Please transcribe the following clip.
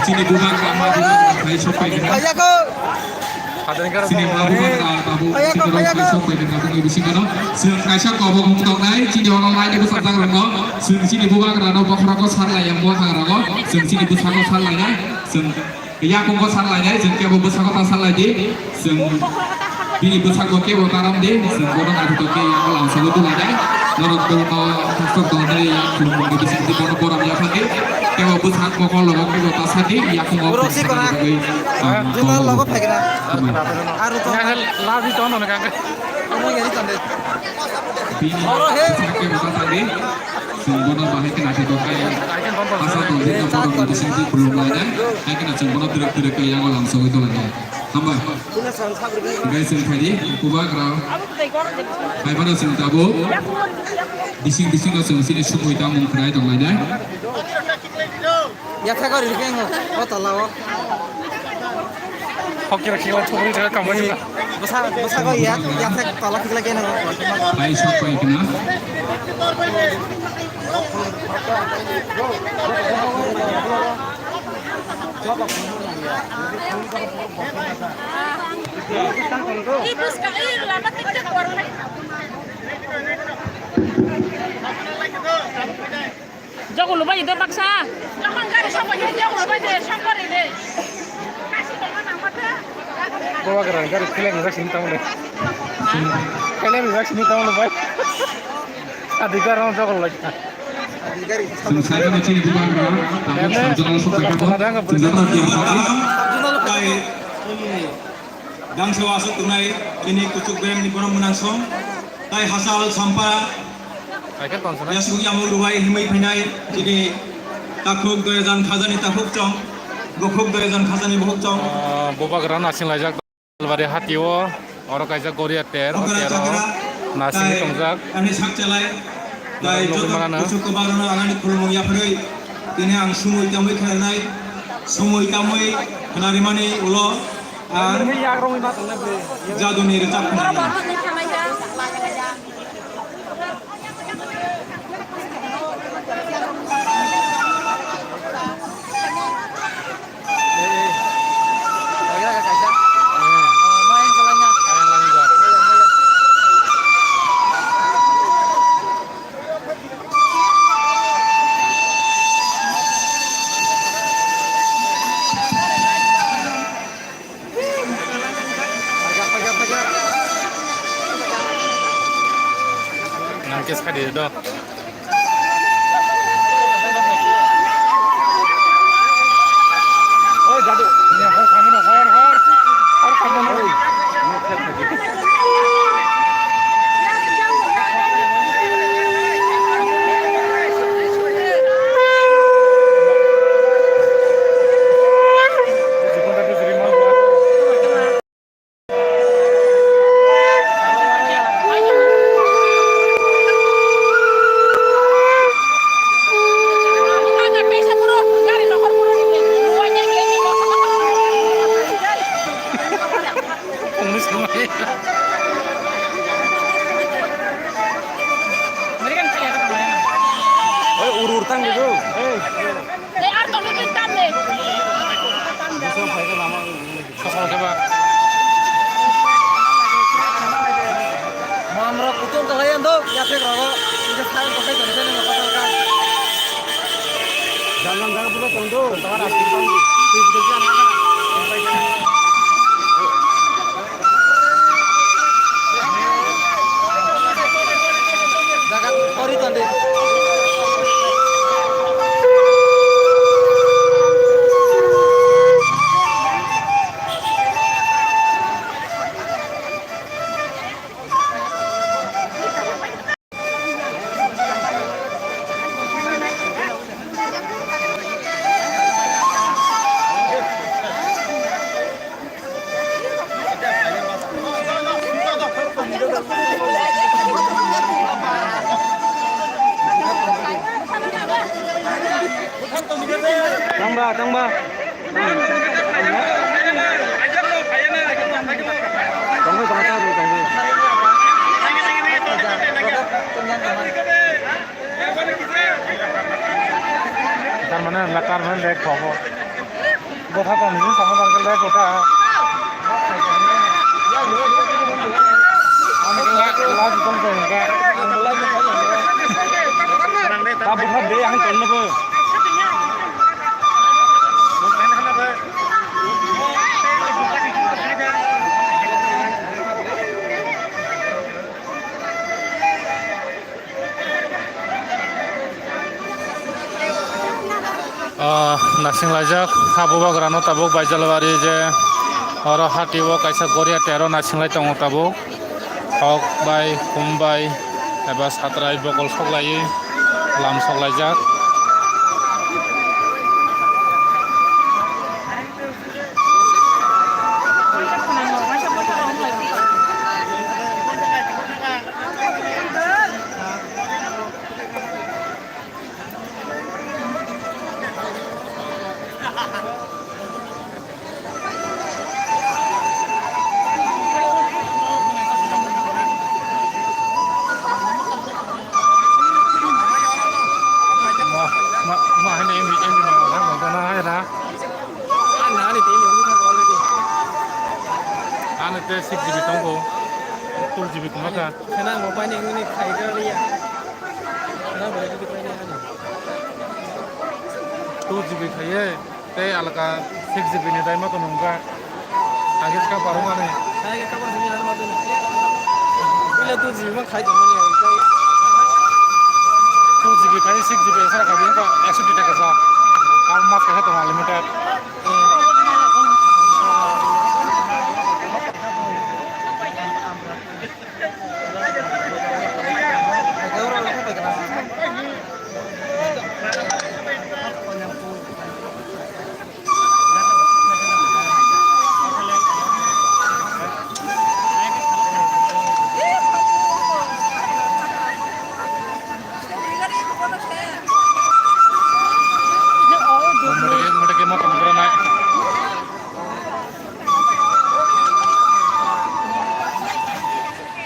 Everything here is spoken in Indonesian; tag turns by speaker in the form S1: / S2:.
S1: Sini bukan kamar kayak sopai kan? Sini babu kan babu sini orang kayak sopai dengan babu ibu sini kan? Sini kaisa kau bawa mutok naik, sini orang lain ibu sarjang rengo. Sini bukan karena bapak rokok sarla yang buat sarla rokok. Sini ibu sarla sarla ya. Sini ya aku kau sarla ya. Sini kayak babu sarla sarla je. Sini bini ibu sarla kayak bawa taram deh. Sini orang ada tuh kayak yang langsung itu aja. Lalu tuh pastor tuh dari yang belum ibu sini di kono koram ya kan? Kewa bus hak pokok logo ke kota sadi ya aku ngobrol sih kena jual logo pakai kena aru tuh labi tuh mana kakak kamu yang itu bini sakit kota sadi sumbono bahaya kena sih kayak pasal tuh di tempat di sini belum ada kayak kena sumbono direk kayak yang langsung itu lagi hamba guys ini tadi kubah kerau hai pada sini tabu dising sini semua itu mengkerai dong aja ya saya kau ini kengok, oh tahu hoki lagi lah, cuma ini kamu juga. Besar kau ya saya tahu lagi nih. Baik siapa yang kena? Ibu sekali lama tidak orang. Jangan lupa itu paksa. Jangan cari siapa jadi jangan lupa deh siapa ini. Kasih teman amat ya. Bawa kerana cari kalian juga sini tahu deh. Kalian juga sini tahu lupa. Adikar orang cakap lagi. Saya kan cini bukan orang. Tapi jangan lupa kita. Dang sewasuk tunai ini kucuk bem di kono menangsong. Tai hasal sampah. Ya sugi yang meruai himai pinai jadi takuk doyan khazani takuk cong gokuk doyan khazani bohok cong boba geran asing lajak lewat hatiwo orang kaisa korea ter nasi tongjak ani sak celai dai jodoh kucuk kebaruno angani kulmong ya perui ini ang sumui tamui khenai sumui tamui kenari mani ulo ar jadu ni recak Nangkis hadir dong. Oh jatuh. Ini hor kami no hor kami no. Ururtan gitu. Arto lutintan deh. Bisa pakai lama. Sosok coba. Mamrok itu untuk kalian tuh, ya sih kalau bisa saya pakai dari sini nggak apa-apa. Jangan perlu tunggu, tawar asli tunggu. Itu aja Jangan ori tadi. Tangba. Tangba tangba.
S2: মানে লাকার মানে লেগ পাবো কথা তো নিজে সমাধান করলে গোটা লাজ কম তো এনেকা তা বুঝা দে আমি চল নেব नासिं लाइजाक हाबो बाग्रानो ताबुक बायजालबारि जे और हाटिओ कायसा गरिया तेरो नासिंलाय दङ ताबुक हक बाय कुमबाय एबा सात्राय बकल सगलायो लाम सगलायजाक Ane 6GB tonggo, 2GB kumaka.
S3: Karena mobile ini kaiga liya. Karena boleh kita ini ane.
S2: 2GB kaya, te alaka 6GB ni dai mako nungga. Agis ka parunga ne.
S3: Saya kabar sini ada matu ni. Bila 2GB mah kai jaman ni.
S2: 2GB kaya 6GB sara kabian ka 120 taka sa. Kalau mas kaya to unlimited.